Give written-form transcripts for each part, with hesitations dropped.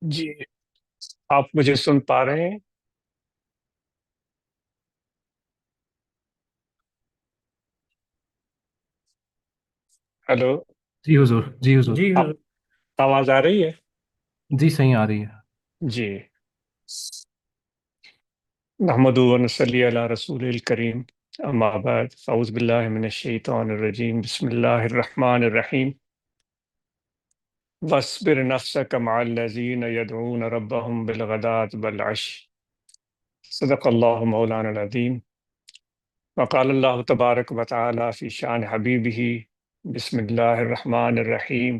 جی، آپ مجھے سن پا رہے ہیں؟ ہیلو؟ جی حضور، جی حضور، جی آپ آواز آ رہی ہے؟ جی صحیح آ رہی ہے۔ جی، نحمد و نصلی علی رسول الکریم، اما بعد فاعوذ باللہ من الشیطان الرجیم، بسم اللہ الرحمن الرحیم، واصبر نفسک مع الذین یدعون ربهم بالغداة والعشی، صدق اللہ مولانا العظیم، وقال اللہ تبارک و تعالی فی شان حبیبہ، بسم اللہ الرحمن الرحیم،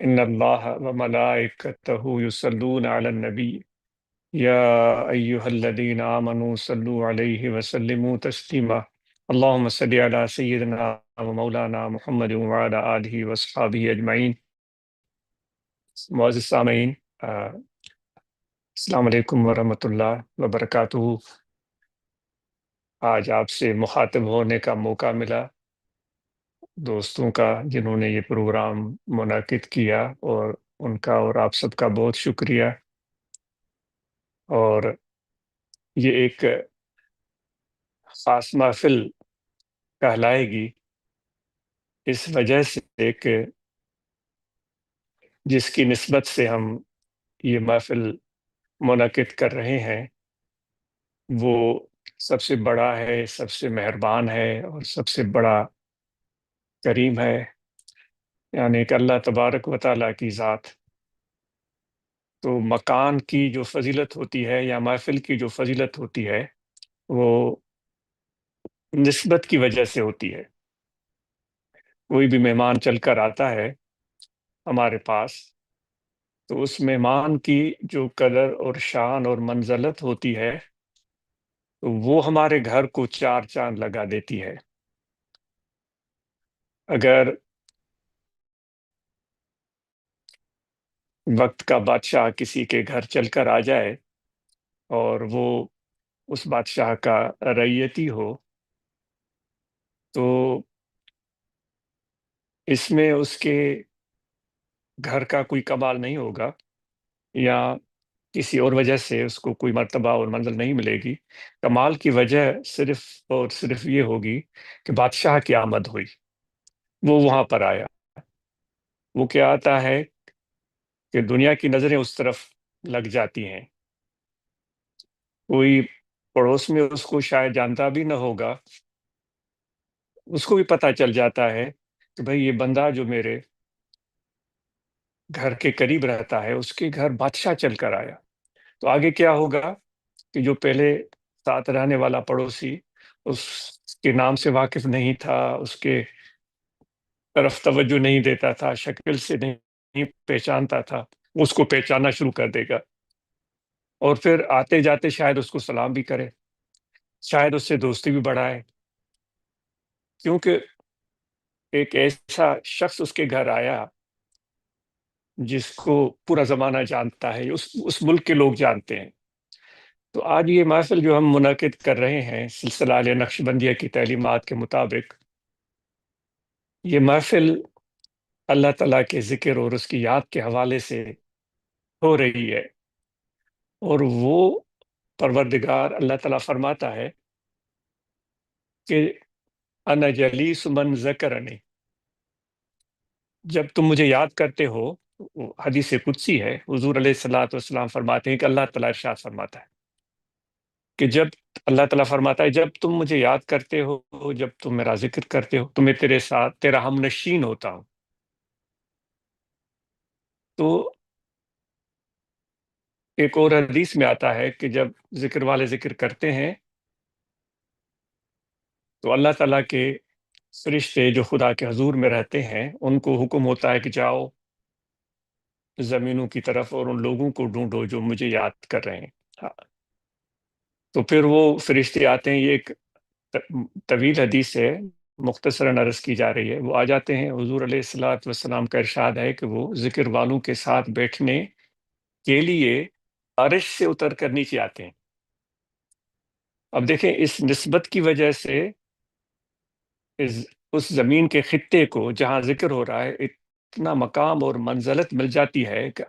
ان اللہ وملائکتہ یصلون علی النبی یا ایہا الذین آمنوا صلوا علیہ وسلموا تسلیما، اللہم صلی علی سیدنا و مولانا محمد وعلی آلہ وصحابہ اجمعین۔ معزز سامعین، السلام علیکم ورحمۃ اللہ وبرکاتہ۔ آج آپ سے مخاطب ہونے کا موقع ملا، دوستوں کا جنہوں نے یہ پروگرام منعقد کیا، اور ان کا اور آپ سب کا بہت شکریہ۔ اور یہ ایک خاص محفل کہلائے گی اس وجہ سے کہ جس کی نسبت سے ہم یہ محفل منعقد کر رہے ہیں وہ سب سے بڑا ہے، سب سے مہربان ہے، اور سب سے بڑا کریم ہے، یعنی کہ اللہ تبارک و تعالیٰ کی ذات۔ تو مکان کی جو فضیلت ہوتی ہے یا محفل کی جو فضیلت ہوتی ہے وہ نسبت کی وجہ سے ہوتی ہے۔ کوئی بھی مہمان چل کر آتا ہے ہمارے پاس، تو اس مہمان کی جو قدر اور شان اور منزلت ہوتی ہے تو وہ ہمارے گھر کو چار چاند لگا دیتی ہے۔ اگر وقت کا بادشاہ کسی کے گھر چل کر آ جائے اور وہ اس بادشاہ کا رعیتی ہو تو اس میں اس کے گھر کا کوئی کمال نہیں ہوگا، یا کسی اور وجہ سے اس کو کوئی مرتبہ اور منزل نہیں ملے گی۔ کمال کی وجہ صرف اور صرف یہ ہوگی کہ بادشاہ کی آمد ہوئی، وہ وہاں پر آیا۔ وہ کیا آتا ہے کہ دنیا کی نظریں اس طرف لگ جاتی ہیں، کوئی پڑوس میں اس کو شاید جانتا بھی نہ ہوگا، اس کو بھی پتہ چل جاتا ہے کہ بھئی یہ بندہ جو میرے گھر کے قریب رہتا ہے اس کے گھر بادشاہ چل کر آیا۔ تو آگے کیا ہوگا کہ جو پہلے ساتھ رہنے والا پڑوسی اس کے نام سے واقف نہیں تھا، اس کے طرف توجہ نہیں دیتا تھا، شکل سے نہیں پہچانتا تھا، اس کو پہچاننا شروع کر دے گا، اور پھر آتے جاتے شاید اس کو سلام بھی کرے، شاید اس سے دوستی بھی بڑھائے، کیونکہ ایک ایسا شخص اس کے گھر آیا جس کو پورا زمانہ جانتا ہے، اس ملک کے لوگ جانتے ہیں۔ تو آج یہ محفل جو ہم منعقد کر رہے ہیں سلسلہ علیہ نقش بندیہ کی تعلیمات کے مطابق، یہ محفل اللہ تعالیٰ کے ذکر اور اس کی یاد کے حوالے سے ہو رہی ہے، اور وہ پروردگار اللہ تعالیٰ فرماتا ہے کہ انا جلیس من ذکرنی، جب تم مجھے یاد کرتے ہو، وہ حدیث قدسی ہے، حضور علیہ الصلوۃ والسلام فرماتے ہیں کہ اللہ تعالیٰ ارشاد فرماتا ہے کہ جب اللہ تعالیٰ فرماتا ہے جب تم مجھے یاد کرتے ہو، جب تم میرا ذکر کرتے ہو تو میں تیرے ساتھ تیرا ہم نشین ہوتا ہوں۔ تو ایک اور حدیث میں آتا ہے کہ جب ذکر والے ذکر کرتے ہیں تو اللہ تعالیٰ کے فرشتے جو خدا کے حضور میں رہتے ہیں ان کو حکم ہوتا ہے کہ جاؤ زمینوں کی طرف اور ان لوگوں کو ڈھونڈو جو مجھے یاد کر رہے ہیں۔ ہاں، تو پھر وہ فرشتے آتے ہیں، یہ ایک طویل حدیث ہے، مختصراً عرض کی جا رہی ہے۔ وہ آ جاتے ہیں، حضور علیہ الصلوۃ والسلام کا ارشاد ہے کہ وہ ذکر والوں کے ساتھ بیٹھنے کے لیے عرش سے اتر کر نیچے آتے ہیں۔ اب دیکھیں اس نسبت کی وجہ سے اس زمین کے خطے کو جہاں ذکر ہو رہا ہے اتنا مقام اور منزلت مل جاتی ہے کہ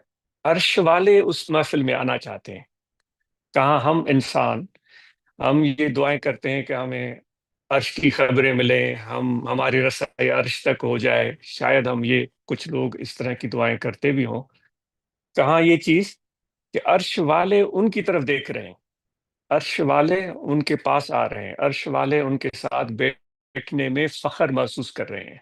عرش والے اس محفل میں آنا چاہتے ہیں. کہاں ہم انسان، ہم یہ دعائیں کرتے ہیں کہ ہمیں عرش کی خبریں ملیں، ہماری رسائی عرش تک ہو جائے. شاید ہم یہ کچھ لوگ اس طرح کی دعائیں کرتے بھی ہوں. کہاں یہ چیز کہ عرش والے ان کی طرف دیکھ رہے ہیں، عرش والے ان کے پاس آ رہے ہیں، عرش والے ان کے ساتھ بیٹھنے میں فخر محسوس کر رہے ہیں.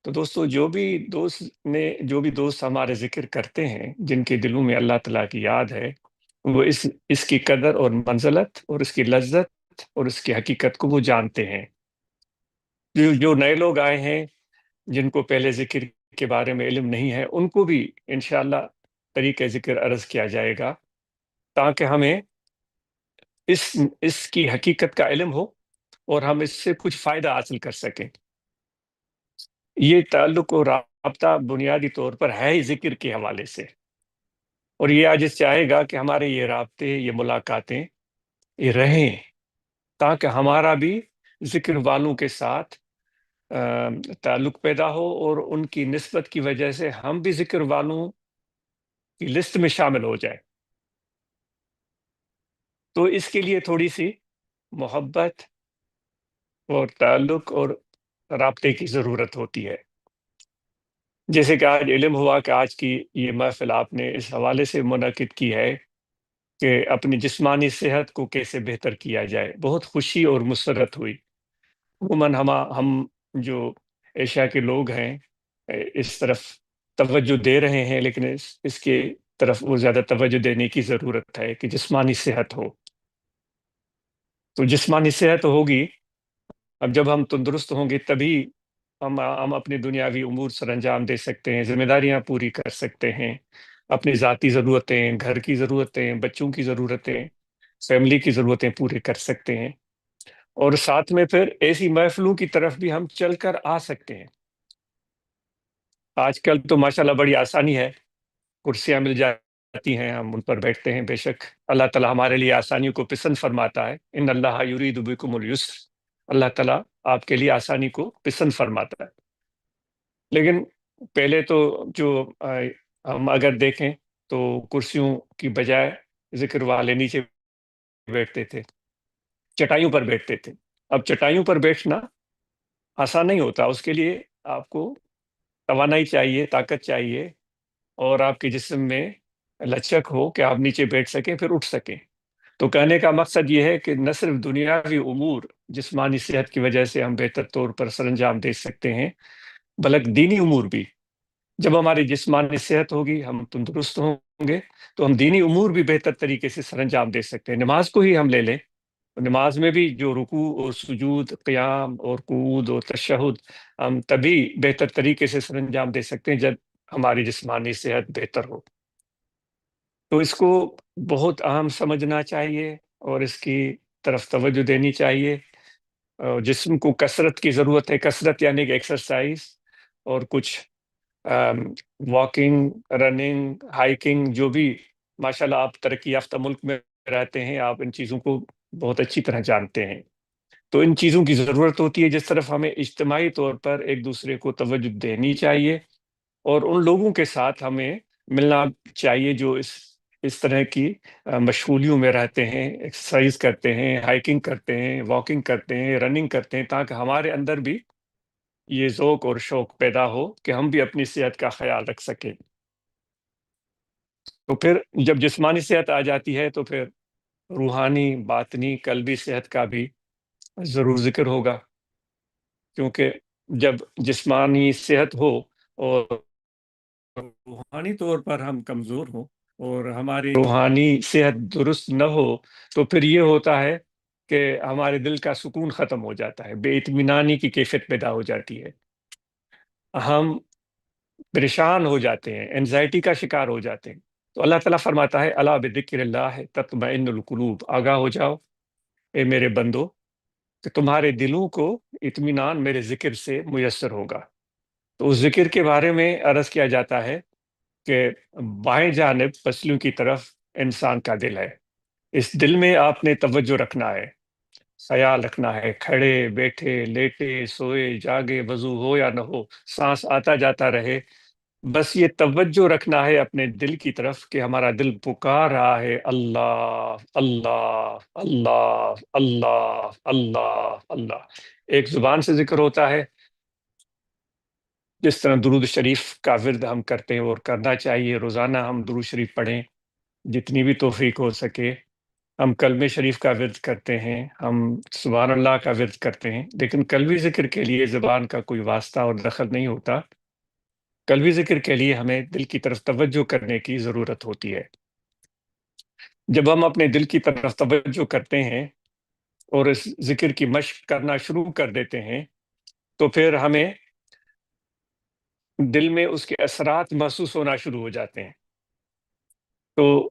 تو دوستو، جو بھی دوست ہمارے ذکر کرتے ہیں، جن کے دلوں میں اللہ تعالیٰ کی یاد ہے، وہ اس کی قدر اور منزلت اور اس کی لذت اور اس کی حقیقت کو وہ جانتے ہیں. جو نئے لوگ آئے ہیں، جن کو پہلے ذکر کے بارے میں علم نہیں ہے، ان کو بھی انشاءاللہ طریقہ ذکر عرض کیا جائے گا، تاکہ ہمیں اس کی حقیقت کا علم ہو اور ہم اس سے کچھ فائدہ حاصل کر سکیں. یہ تعلق اور رابطہ بنیادی طور پر ہے ہی ذکر کے حوالے سے، اور یہ عاجز چاہے گا کہ ہمارے یہ رابطے، یہ ملاقاتیں یہ رہیں، تاکہ ہمارا بھی ذکر والوں کے ساتھ تعلق پیدا ہو، اور ان کی نسبت کی وجہ سے ہم بھی ذکر والوں کی لسٹ میں شامل ہو جائے. تو اس کے لیے تھوڑی سی محبت اور تعلق اور رابطے کی ضرورت ہوتی ہے. جیسے کہ آج علم ہوا کہ آج کی یہ محفل آپ نے اس حوالے سے منعقد کی ہے کہ اپنی جسمانی صحت کو کیسے بہتر کیا جائے. بہت خوشی اور مسرت ہوئی. عموماً ہم جو ایشیا کے لوگ ہیں اس طرف توجہ دے رہے ہیں، لیکن اس کے طرف وہ زیادہ توجہ دینے کی ضرورت ہے کہ جسمانی صحت ہو. تو جسمانی صحت ہوگی، اب جب ہم تندرست ہوں گے تبھی ہم اپنی دنیاوی امور سر انجام دے سکتے ہیں، ذمہ داریاں پوری کر سکتے ہیں، اپنی ذاتی ضرورتیں، گھر کی ضرورتیں، بچوں کی ضرورتیں، فیملی کی ضرورتیں پوری کر سکتے ہیں، اور ساتھ میں پھر ایسی محفلوں کی طرف بھی ہم چل کر آ سکتے ہیں. آج کل تو ماشاءاللہ بڑی آسانی ہے، کرسیاں مل جاتی ہیں، ہم ان پر بیٹھتے ہیں. بے شک اللہ تعالیٰ ہمارے لیے آسانیوں کو پسند فرماتا ہے. ان اللہ یرید بکم الیسر، اللہ تعالیٰ آپ کے لیے آسانی کو پسند فرماتا ہے. لیکن پہلے تو ہم اگر دیکھیں تو کرسیوں کی بجائے ذکر والے نیچے بیٹھتے تھے، چٹائیوں پر بیٹھتے تھے. اب چٹائیوں پر بیٹھنا آسان نہیں ہوتا، اس کے لیے آپ کو توانائی چاہیے، طاقت چاہیے، اور آپ کے جسم میں لچک ہو کہ آپ نیچے بیٹھ سکیں پھر اٹھ سکیں. تو کہنے کا مقصد یہ ہے کہ نہ صرف دنیاوی امور جسمانی صحت کی وجہ سے ہم بہتر طور پر سر انجام دے سکتے ہیں، بلکہ دینی امور بھی. جب ہماری جسمانی صحت ہوگی، ہم تندرست ہوں گے، تو ہم دینی امور بھی بہتر طریقے سے سر انجام دے سکتے ہیں. نماز کو ہی ہم لے لیں، نماز میں بھی جو رکوع اور سجود، قیام اور قعود اور تشہد، ہم تبھی بہتر طریقے سے سر انجام دے سکتے ہیں جب ہماری جسمانی صحت بہتر ہو. تو اس کو بہت اہم سمجھنا چاہیے اور اس کی طرف توجہ دینی چاہیے. جسم کو کثرت کی ضرورت ہے، کثرت یعنی کہ ایکسرسائز، اور کچھ واکنگ، رننگ، ہائکنگ، جو بھی ماشاءاللہ آپ ترقی یافتہ ملک میں رہتے ہیں، آپ ان چیزوں کو بہت اچھی طرح جانتے ہیں. تو ان چیزوں کی ضرورت ہوتی ہے جس طرف ہمیں اجتماعی طور پر ایک دوسرے کو توجہ دینی چاہیے، اور ان لوگوں کے ساتھ ہمیں ملنا چاہیے جو اس طرح کی مشغولیوں میں رہتے ہیں، ایکسرسائز کرتے ہیں، ہائکنگ کرتے ہیں، واکنگ کرتے ہیں، رننگ کرتے ہیں، تاکہ ہمارے اندر بھی یہ ذوق اور شوق پیدا ہو کہ ہم بھی اپنی صحت کا خیال رکھ سکیں. تو پھر جب جسمانی صحت آ جاتی ہے تو پھر روحانی، باطنی، قلبی صحت کا بھی ضرور ذکر ہوگا، کیونکہ جب جسمانی صحت ہو اور روحانی طور پر ہم کمزور ہوں اور ہماری روحانی صحت درست نہ ہو، تو پھر یہ ہوتا ہے کہ ہمارے دل کا سکون ختم ہو جاتا ہے، بے اطمینانی کی کیفیت پیدا ہو جاتی ہے، ہم پریشان ہو جاتے ہیں، انزائٹی کا شکار ہو جاتے ہیں. تو اللہ تعالیٰ فرماتا ہے الا بذکر اللہ تطمئن القلوب، آگاہ ہو جاؤ اے میرے بندو کہ تمہارے دلوں کو اطمینان میرے ذکر سے میسر ہوگا. تو اس ذکر کے بارے میں عرض کیا جاتا ہے کہ بائیں جانب پسلیوں کی طرف انسان کا دل ہے. اس دل میں آپ نے توجہ رکھنا ہے، خیال رکھنا ہے، کھڑے بیٹھے لیٹے سوئے جاگے، وضو ہو یا نہ ہو، سانس آتا جاتا رہے، بس یہ توجہ رکھنا ہے اپنے دل کی طرف کہ ہمارا دل پکار رہا ہے اللہ اللہ اللہ اللہ اللہ اللہ. ایک زبان سے ذکر ہوتا ہے، جس طرح درود شریف کا ورد ہم کرتے ہیں اور کرنا چاہیے. روزانہ ہم درود شریف پڑھیں جتنی بھی توفیق ہو سکے. ہم کلمہ شریف کا ورد کرتے ہیں، ہم سبحان اللہ کا ورد کرتے ہیں، لیکن قلبی ذکر کے لیے زبان کا کوئی واسطہ اور دخل نہیں ہوتا. قلبی ذکر کے لیے ہمیں دل کی طرف توجہ کرنے کی ضرورت ہوتی ہے. جب ہم اپنے دل کی طرف توجہ کرتے ہیں اور اس ذکر کی مشق کرنا شروع کر دیتے ہیں، تو پھر ہمیں دل میں اس کے اثرات محسوس ہونا شروع ہو جاتے ہیں. تو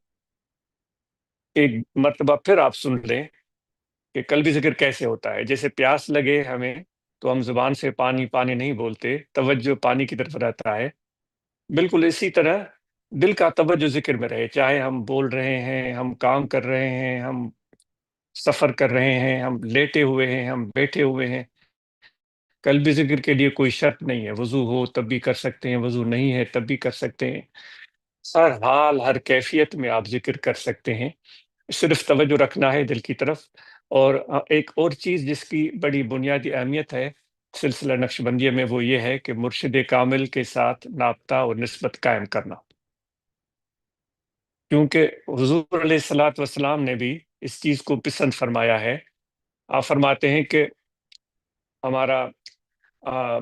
ایک مرتبہ پھر آپ سن لیں کہ قلبی ذکر کیسے ہوتا ہے. جیسے پیاس لگے ہمیں تو ہم زبان سے پانی پانی نہیں بولتے، توجہ پانی کی طرف رہتا ہے. بالکل اسی طرح دل کا توجہ ذکر میں رہے، چاہے ہم بول رہے ہیں، ہم کام کر رہے ہیں، ہم سفر کر رہے ہیں، ہم لیٹے ہوئے ہیں، ہم بیٹھے ہوئے ہیں. قلبی ذکر کے لیے کوئی شرط نہیں ہے. وضو ہو تب بھی کر سکتے ہیں، وضو نہیں ہے تب بھی کر سکتے ہیں. ہر حال ہر کیفیت میں آپ ذکر کر سکتے ہیں. صرف توجہ رکھنا ہے دل کی طرف. اور ایک اور چیز جس کی بڑی بنیادی اہمیت ہے سلسلہ نقش بندیہ میں، وہ یہ ہے کہ مرشد کامل کے ساتھ رابطہ اور نسبت قائم کرنا. کیونکہ حضور علیہ الصلوۃ والسلام نے بھی اس چیز کو پسند فرمایا ہے. آپ فرماتے ہیں کہ ہمارا آ،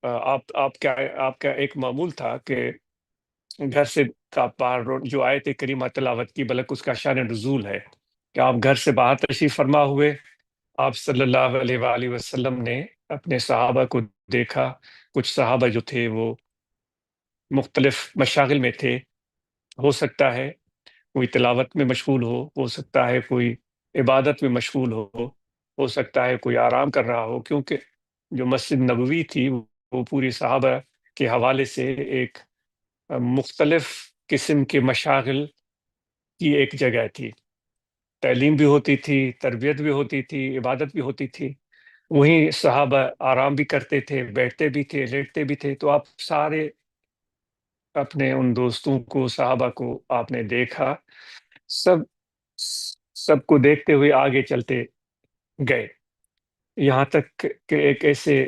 آپ کا ایک معمول تھا کہ گھر سے جو آیت کریمہ تلاوت کی، بلکہ اس کا شان نزول ہے کہ آپ گھر سے باہر تشریف فرما ہوئے، آپ صلی اللہ علیہ وآلہ وسلم نے اپنے صحابہ کو دیکھا. کچھ صحابہ جو تھے وہ مختلف مشاغل میں تھے. ہو سکتا ہے کوئی تلاوت میں مشغول ہو سکتا ہے کوئی عبادت میں مشغول ہو سکتا ہے کوئی آرام کر رہا ہو، کیونکہ جو مسجد نبوی تھی وہ پوری صحابہ کے حوالے سے ایک مختلف قسم کے مشاغل کی ایک جگہ تھی. تعلیم بھی ہوتی تھی، تربیت بھی ہوتی تھی، عبادت بھی ہوتی تھی. وہیں صحابہ آرام بھی کرتے تھے، بیٹھتے بھی تھے، لیٹتے بھی تھے. تو آپ سارے اپنے ان دوستوں کو، صحابہ کو آپ نے دیکھا. سب سب کو دیکھتے ہوئے آگے چلتے گئے، یہاں تک کہ ایک ایسے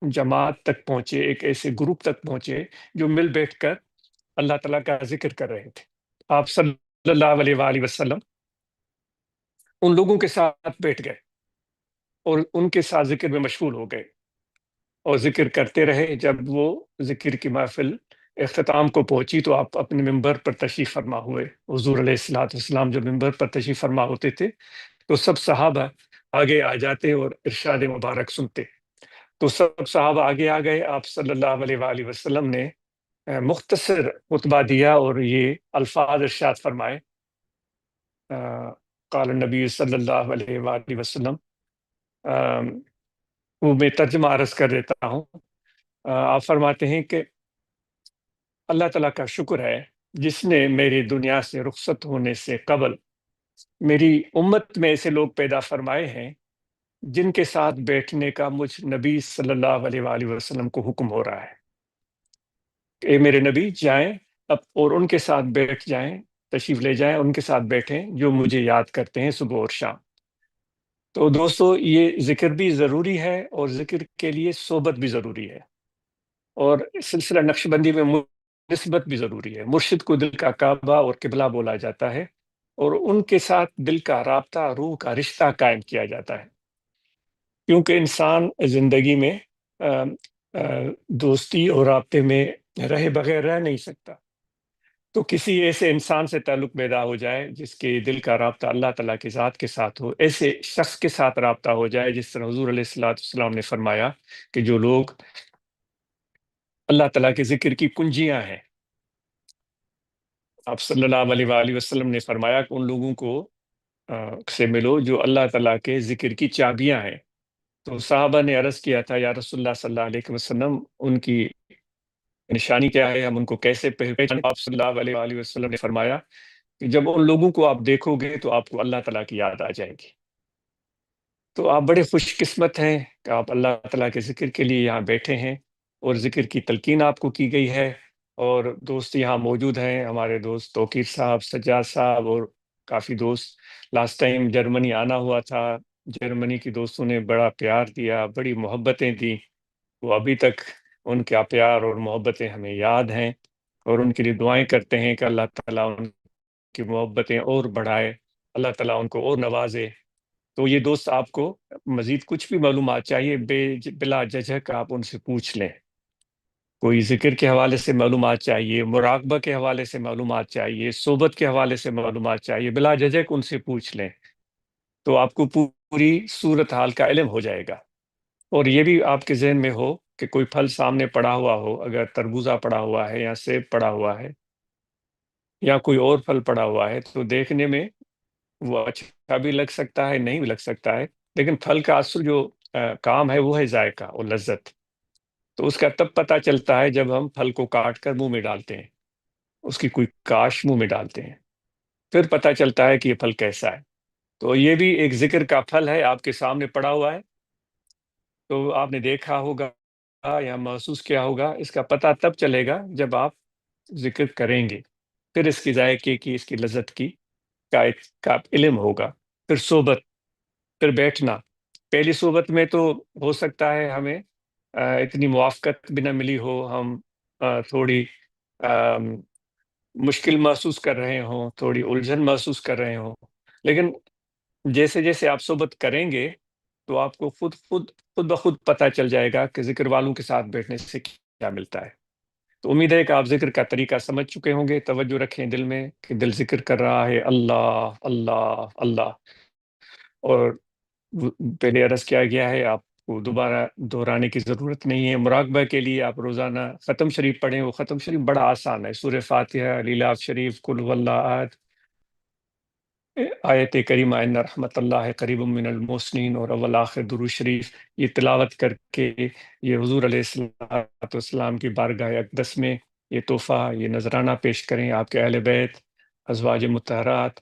جماعت تک پہنچے، ایک ایسے گروپ تک پہنچے جو مل بیٹھ کر اللہ تعالیٰ کا ذکر کر رہے تھے. آپ صلی اللہ علیہ وآلہ وسلم ان لوگوں کے ساتھ بیٹھ گئے اور ان کے ساتھ ذکر میں مشغول ہو گئے اور ذکر کرتے رہے. جب وہ ذکر کی محفل اختتام کو پہنچی تو آپ اپنے ممبر پر تشریف فرما ہوئے. حضور علیہ الصلوۃ والسلام جو ممبر پر تشریف فرما ہوتے تھے تو سب صحابہ آگے آ جاتے اور ارشاد مبارک سنتے. تو سب صحابہ آگے آ گئے. آپ صلی اللہ علیہ وآلہ وسلم نے مختصر خطبہ دیا اور یہ الفاظ ارشاد فرمائے. قال النبی صلی اللہ علیہ وآلہ وسلم، وہ میں ترجمہ عرض کر دیتا ہوں. آپ فرماتے ہیں کہ اللہ تعالیٰ کا شکر ہے جس نے میری دنیا سے رخصت ہونے سے قبل میری امت میں ایسے لوگ پیدا فرمائے ہیں جن کے ساتھ بیٹھنے کا مجھ نبی صلی اللہ علیہ وآلہ وسلم کو حکم ہو رہا ہے کہ اے میرے نبی جائیں اب اور ان کے ساتھ بیٹھ جائیں، تشریف لے جائیں، ان کے ساتھ بیٹھیں جو مجھے یاد کرتے ہیں صبح اور شام. تو دوستو یہ ذکر بھی ضروری ہے اور ذکر کے لیے صحبت بھی ضروری ہے، اور سلسلہ نقش بندی میں نسبت بھی ضروری ہے. مرشد کو دل کا کعبہ اور قبلہ بولا جاتا ہے اور ان کے ساتھ دل کا رابطہ، روح کا رشتہ قائم کیا جاتا ہے. کیونکہ انسان زندگی میں دوستی اور رابطے میں رہے بغیر رہ نہیں سکتا. تو کسی ایسے انسان سے تعلق پیدا ہو جائے جس کے دل کا رابطہ اللہ تعالیٰ کی ذات کے ساتھ ہو، ایسے شخص کے ساتھ رابطہ ہو جائے جس طرح حضور علیہ الصلوۃ والسلام نے فرمایا کہ جو لوگ اللہ تعالیٰ کے ذکر کی کنجیاں ہیں. آپ صلی اللہ علیہ وآلہ وسلم نے فرمایا کہ ان لوگوں کو سے ملو جو اللہ تعالیٰ کے ذکر کی چابیاں ہیں. تو صحابہ نے عرض کیا تھا یا رسول اللہ صلی اللہ علیہ وسلم ان کی نشانی کیا ہے، ہم ان کو کیسے پہچانیں؟ آپ صلی اللہ علیہ وآلہ وسلم نے فرمایا کہ جب ان لوگوں کو آپ دیکھو گے تو آپ کو اللہ تعالیٰ کی یاد آ جائے گی. تو آپ بڑے خوش قسمت ہیں کہ آپ اللہ تعالیٰ کے ذکر کے لیے یہاں بیٹھے ہیں. اور ذکر کی تلقین آپ کو کی گئی ہے، اور دوست یہاں موجود ہیں، ہمارے دوست توقیر صاحب، سجاد صاحب اور کافی دوست۔ لاسٹ ٹائم جرمنی آنا ہوا تھا، جرمنی کی دوستوں نے بڑا پیار دیا، بڑی محبتیں دی، وہ ابھی تک ان کا پیار اور محبتیں ہمیں یاد ہیں، اور ان کے لیے دعائیں کرتے ہیں کہ اللہ تعالیٰ ان کی محبتیں اور بڑھائے، اللہ تعالیٰ ان کو اور نوازے۔ تو یہ دوست آپ کو مزید کچھ بھی معلومات چاہیے، بلا جھجک آپ ان سے پوچھ لیں۔ کوئی ذکر کے حوالے سے معلومات چاہیے، مراقبہ کے حوالے سے معلومات چاہیے، صحبت کے حوالے سے معلومات چاہیے، بلا جھجک ان سے پوچھ لیں، تو آپ کو پوری صورت حال کا علم ہو جائے گا۔ اور یہ بھی آپ کے ذہن میں ہو کہ کوئی پھل سامنے پڑا ہوا ہو، اگر تربوزہ پڑا ہوا ہے یا سیب پڑا ہوا ہے یا کوئی اور پھل پڑا ہوا ہے، تو دیکھنے میں وہ اچھا بھی لگ سکتا ہے، نہیں بھی لگ سکتا ہے، لیکن پھل کا اصل جو کام ہے وہ ہے ذائقہ اور لذت۔ تو اس کا تب پتہ چلتا ہے جب ہم پھل کو کاٹ کر منہ میں ڈالتے ہیں، اس کی کوئی کاش منہ میں ڈالتے ہیں، پھر پتہ چلتا ہے کہ یہ پھل کیسا ہے۔ تو یہ بھی ایک ذکر کا پھل ہے، آپ کے سامنے پڑا ہوا ہے، تو آپ نے دیکھا ہوگا یا محسوس کیا ہوگا، اس کا پتہ تب چلے گا جب آپ ذکر کریں گے، پھر اس کی ذائقے کی، اس کی لذت کی کا علم ہوگا۔ پھر صحبت، پھر بیٹھنا۔ پہلی صحبت میں تو ہو سکتا ہے ہمیں اتنی موافقت بھی نہ ملی ہو، ہم تھوڑی مشکل محسوس کر رہے ہوں، تھوڑی الجھن محسوس کر رہے ہوں، لیکن جیسے جیسے آپ صحبت کریں گے تو آپ کو خود بخود پتہ چل جائے گا کہ ذکر والوں کے ساتھ بیٹھنے سے کیا ملتا ہے۔ تو امید ہے کہ آپ ذکر کا طریقہ سمجھ چکے ہوں گے۔ توجہ رکھیں دل میں کہ دل ذکر کر رہا ہے اللہ اللہ اللہ، اور پہلے عرض کیا گیا ہے، آپ کو دوبارہ دہرانے کی ضرورت نہیں ہے۔ مراقبہ کے لیے آپ روزانہ ختم شریف پڑھیں، وہ ختم شریف بڑا آسان ہے، سورہ فاتحہ، لیلاف شریف، قل هو اللہ احد، آیت کریمہ ان رحمت اللہ قریب من المحسنین، اور اول آخر درود شریف، یہ تلاوت کر کے یہ حضور علیہ السلام کی بارگاہ اقدس میں یہ تحفہ، یہ نذرانہ پیش کریں آپ کے اہل بیت، ازواج مطہرات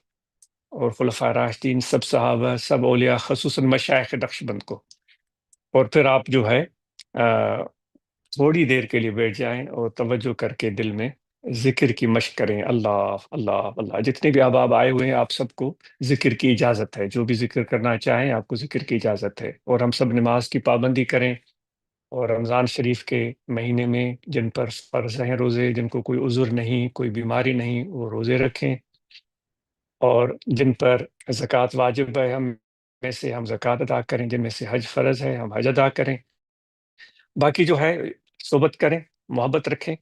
اور خلفاء راشدین، سب صحابہ، سب اولیاء، خصوصاً مشائخ نقش بند کو، اور پھر آپ جو ہے تھوڑی دیر کے لیے بیٹھ جائیں اور توجہ کر کے دل میں ذکر کی مشق کریں، اللہ اللہ اللہ۔ جتنے بھی احباب آئے ہوئے ہیں، آپ سب کو ذکر کی اجازت ہے، جو بھی ذکر کرنا چاہیں آپ کو ذکر کی اجازت ہے، اور ہم سب نماز کی پابندی کریں، اور رمضان شریف کے مہینے میں جن پر فرض ہیں روزے، جن کو کوئی عذر نہیں، کوئی بیماری نہیں، وہ روزے رکھیں، اور جن پر زکوٰۃ واجب ہے ہم میں سے ہم زکوٰۃ ادا کریں، جن میں سے حج فرض ہے ہم حج ادا کریں۔ باقی جو ہے صحبت کریں، محبت رکھیں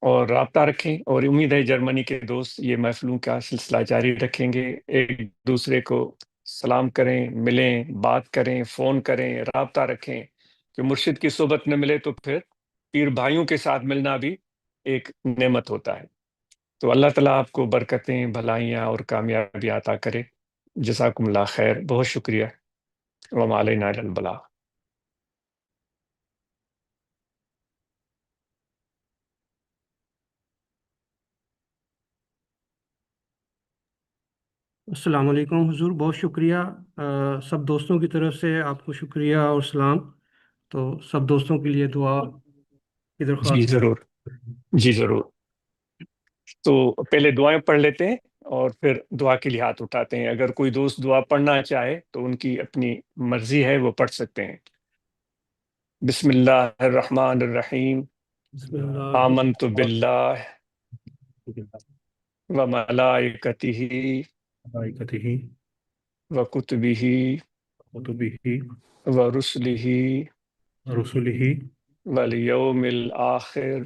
اور رابطہ رکھیں، اور امید ہے جرمنی کے دوست یہ محفلوں کا سلسلہ جاری رکھیں گے، ایک دوسرے کو سلام کریں، ملیں، بات کریں، فون کریں، رابطہ رکھیں، کہ مرشد کی صحبت نہ ملے تو پھر پیر بھائیوں کے ساتھ ملنا بھی ایک نعمت ہوتا ہے۔ تو اللہ تعالیٰ آپ کو برکتیں، بھلائیاں اور کامیابی عطا کرے۔ جزاکم اللہ خیر، بہت شکریہ، وما علینا الا البلاغ۔ السلام علیکم حضور، بہت شکریہ۔ سب دوستوں کی طرف سے آپ کو شکریہ اور سلام۔ تو سب دوستوں کے لیے دعا کی جی درخواست۔ ضرور، جی ضرور۔ تو پہلے دعائیں پڑھ لیتے ہیں اور پھر دعا کے لیے ہاتھ اٹھاتے ہیں۔ اگر کوئی دوست دعا پڑھنا چاہے تو ان کی اپنی مرضی ہے، وہ پڑھ سکتے ہیں۔ بسم اللہ الرحمن الرحیم، بسم اللہ آمنت باللہ و ملائکتہ ملائکتہ و کتبہ کتبہ و رسلہ رسلہ والیوم الآخر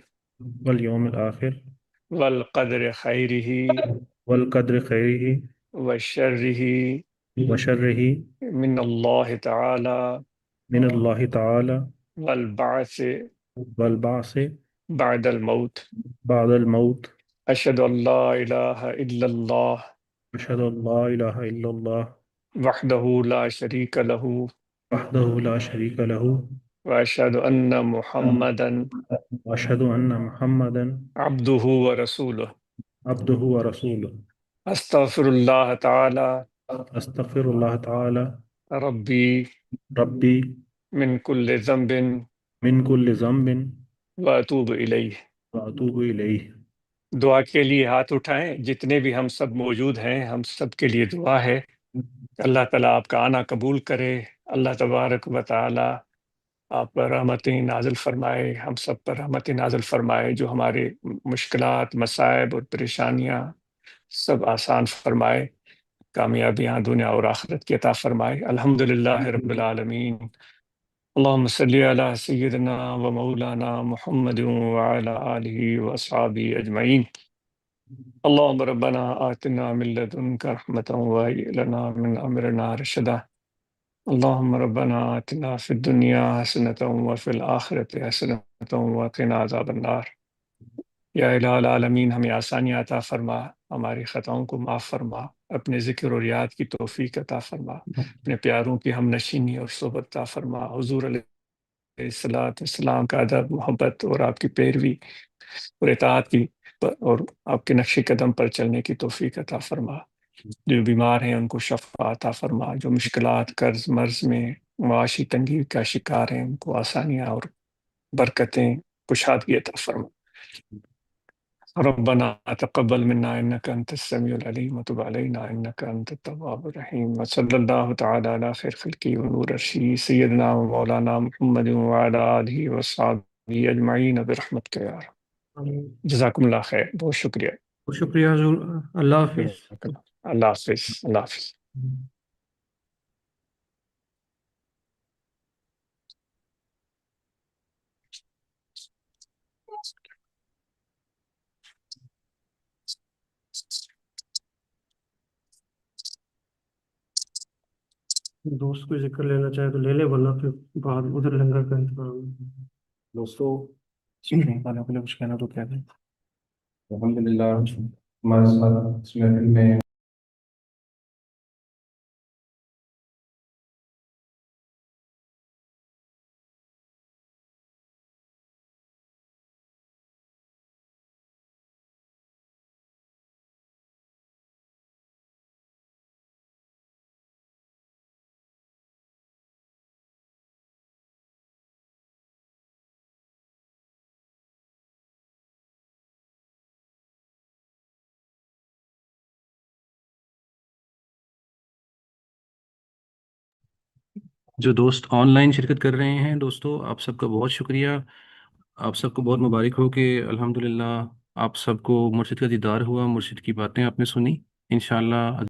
والیوم الآخر والقدر خیرہ والقدر خیرہ و شرہ وشرہ من اللہ تعالی من اللہ تعالی والبعث والبعث بعد الموت۔ بعد الموت۔ اشہد ان لا الہ الا اللہ اشہد ان لا الہ الا اللہ وحدہ لا شریک لہ وحدہ لا شریک لہ واشہد ان محمدا واشہد ان محمدا عبدہ ورسولہ۔ عبدہ ورسولہ۔ استغفر اللہ تعالی استغفر اللہ تعالی ربی ربی من کل ذنب من کل ذنب واتوب الیہ۔ وأتوب إليه۔ دعا کے لیے ہاتھ اٹھائیں، جتنے بھی ہم سب موجود ہیں ہم سب کے لیے دعا ہے کہ اللہ تعالیٰ آپ کا آنا قبول کرے، اللہ تبارک و تعالیٰ آپ پر رحمتیں نازل فرمائے، ہم سب پر رحمتیں نازل فرمائے، جو ہمارے مشکلات، مصائب اور پریشانیاں سب آسان فرمائے، کامیابیاں دنیا اور آخرت کی عطا فرمائے۔ الحمدللہ رب العالمین۔ اللهم صل على سيدنا ومولانا محمد وعلى آله وأصحابه أجمعين۔ اللهم ربنا آتنا من لدنك رحمة وهيئ لنا من أمرنا رشدا۔ اللهم ربنا آتنا في الدنيا حسنة وفي الآخرة حسنة وقنا عذاب النار۔ یا الہ العالمین ہمیں آسانیاں عطا فرما، ہماری خطاؤں کو معاف فرما، اپنے ذکر اور یاد کی توفیق عطا فرما، اپنے پیاروں کی ہم نشینی اور صحبت عطا فرما، حضور علیہ السلام کا ادب، محبت اور آپ کی پیروی اور اطاعت کی اور آپ کے نقش قدم پر چلنے کی توفیق عطا فرما۔ جو بیمار ہیں ان کو شفا عطا فرما، جو مشکلات، قرض مرض میں، معاشی تنگی کا شکار ہیں ان کو آسانیاں اور برکتیں، کشادگی عطا فرما۔ ربنا تقبل منا انك انت السميع العليم وتب علينا انك انت التواب الرحيم، وصلى الله تعالى على خير خلقه ونور عرشه سيدنا ومولانا محمد وعلى اله وصحبه اجمعين برحمتك يا رب۔ آمین۔ جزاکم اللہ خیر، بہت شکریہ۔ بہت شکریہ حضور، اللہ حافظ۔ اللہ حافظ، اللہ حافظ۔ دوست کوئی ذکر لینا چاہے تو لے لے، ورنہ پھر بعد ادھر لنگر کا انتظام ہے۔ دوستو سننے والوں کے لیے کچھ کہنا تو کہہ دیں۔ الحمدللہ ہمارے ساتھ اس محفل میں جو دوست آن لائن شرکت کر رہے ہیں، دوستو آپ سب کا بہت شکریہ، آپ سب کو بہت مبارک ہو کہ الحمدللہ آپ سب کو مرشد کا دیدار ہوا، مرشد کی باتیں آپ نے سنی۔ انشاءاللہ